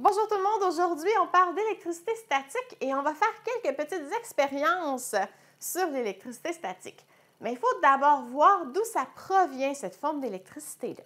Bonjour tout le monde, aujourd'hui on parle d'électricité statique et on va faire quelques petites expériences sur l'électricité statique. Mais il faut d'abord voir d'où ça provient cette forme d'électricité-là.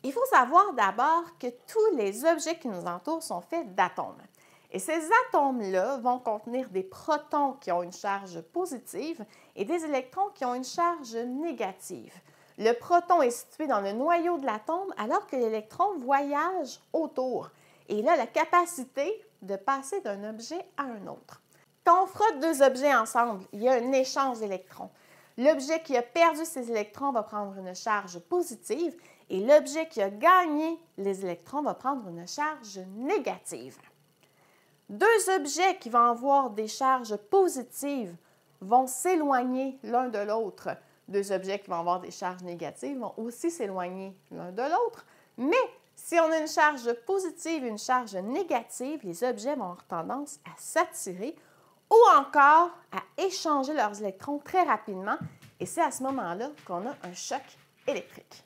Il faut savoir d'abord que tous les objets qui nous entourent sont faits d'atomes. Et ces atomes-là vont contenir des protons qui ont une charge positive et des électrons qui ont une charge négative. Le proton est situé dans le noyau de l'atome alors que l'électron voyage autour. Et il a la capacité de passer d'un objet à un autre. Quand on frotte deux objets ensemble, il y a un échange d'électrons. L'objet qui a perdu ses électrons va prendre une charge positive et l'objet qui a gagné les électrons va prendre une charge négative. Deux objets qui vont avoir des charges positives vont s'éloigner l'un de l'autre. Deux objets qui vont avoir des charges négatives vont aussi s'éloigner l'un de l'autre, mais si on a une charge positive et une charge négative, les objets vont avoir tendance à s'attirer ou encore à échanger leurs électrons très rapidement et c'est à ce moment-là qu'on a un choc électrique.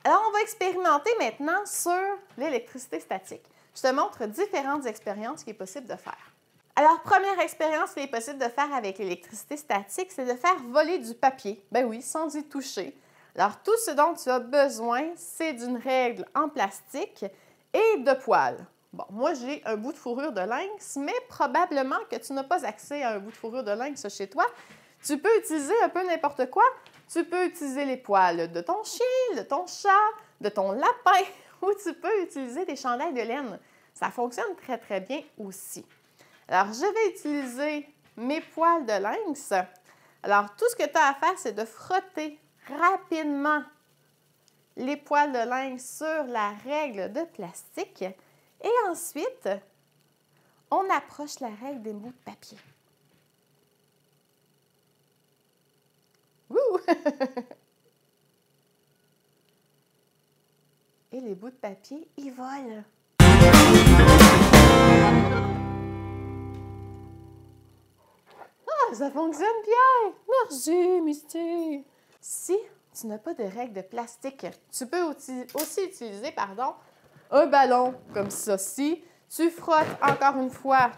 Alors, on va expérimenter maintenant sur l'électricité statique. Je te montre différentes expériences qu'il est possible de faire. Alors, première expérience qu'il est possible de faire avec l'électricité statique, c'est de faire voler du papier. Ben oui, sans y toucher. Alors, tout ce dont tu as besoin, c'est d'une règle en plastique et de poils. Bon, moi, j'ai un bout de fourrure de lynx, mais probablement que tu n'as pas accès à un bout de fourrure de lynx chez toi. Tu peux utiliser un peu n'importe quoi. Tu peux utiliser les poils de ton chien, de ton chat, de ton lapin, ou tu peux utiliser des chandails de laine. Ça fonctionne très, très bien aussi. Alors, je vais utiliser mes poils de lynx. Alors, tout ce que tu as à faire, c'est de frotter rapidement les poils de lynx sur la règle de plastique et ensuite, on approche la règle des bouts de papier. Wouh! Et les bouts de papier, ils volent. Ah, ça fonctionne bien! Merci, Misty! Si tu n'as pas de règle de plastique, tu peux aussi utiliser, un ballon comme ceci. Tu frottes encore une fois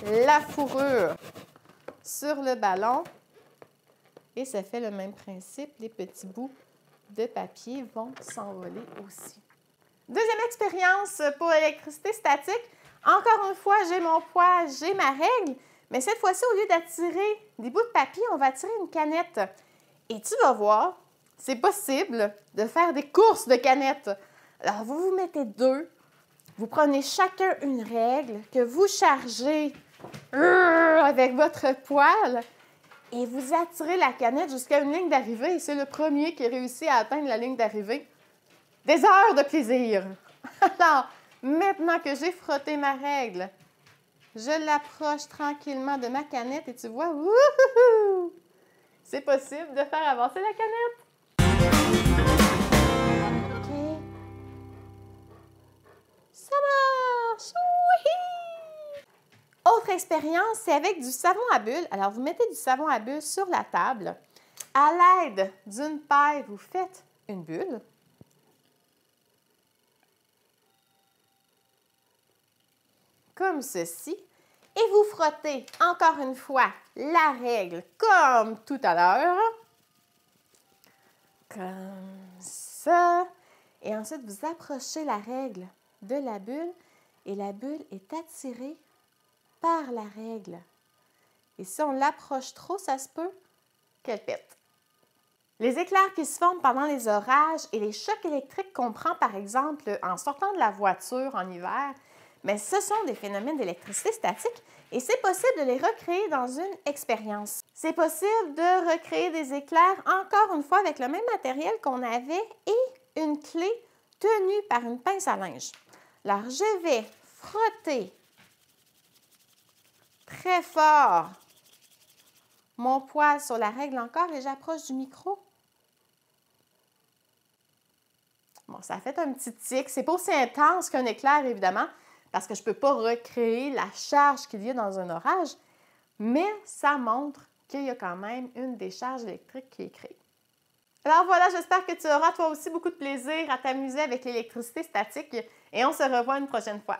la fourrure sur le ballon et ça fait le même principe. Les petits bouts de papier vont s'envoler aussi. Deuxième expérience pour l'électricité statique. Encore une fois, j'ai mon poids, j'ai ma règle, mais cette fois-ci, au lieu d'attirer des bouts de papier, on va attirer une canette. Et tu vas voir, c'est possible de faire des courses de canettes. Alors, vous vous mettez deux, vous prenez chacun une règle que vous chargez avec votre poêle et vous attirez la canette jusqu'à une ligne d'arrivée et c'est le premier qui réussit à atteindre la ligne d'arrivée. Des heures de plaisir! Alors, maintenant que j'ai frotté ma règle, je l'approche tranquillement de ma canette et tu vois, wouhou! C'est possible de faire avancer la canette. OK. Ça marche! Oui! Autre expérience, c'est avec du savon à bulles. Alors, vous mettez du savon à bulles sur la table. À l'aide d'une paille, vous faites une bulle. Comme ceci. Et vous frottez encore une fois la règle comme tout à l'heure. Comme ça. Et ensuite, vous approchez la règle de la bulle et la bulle est attirée par la règle. Et si on l'approche trop, ça se peut qu'elle pète. Les éclairs qui se forment pendant les orages et les chocs électriques qu'on prend, par exemple, en sortant de la voiture en hiver, mais ce sont des phénomènes d'électricité statique et c'est possible de les recréer dans une expérience. C'est possible de recréer des éclairs encore une fois avec le même matériel qu'on avait et une clé tenue par une pince à linge. Alors, je vais frotter très fort mon poil sur la règle encore et j'approche du micro. Bon, ça a fait un petit tic. C'est pas aussi intense qu'un éclair, évidemment, parce que je ne peux pas recréer la charge qu'il y a dans un orage, mais ça montre qu'il y a quand même une décharge électrique qui est créée. Alors voilà, j'espère que tu auras toi aussi beaucoup de plaisir à t'amuser avec l'électricité statique et on se revoit une prochaine fois.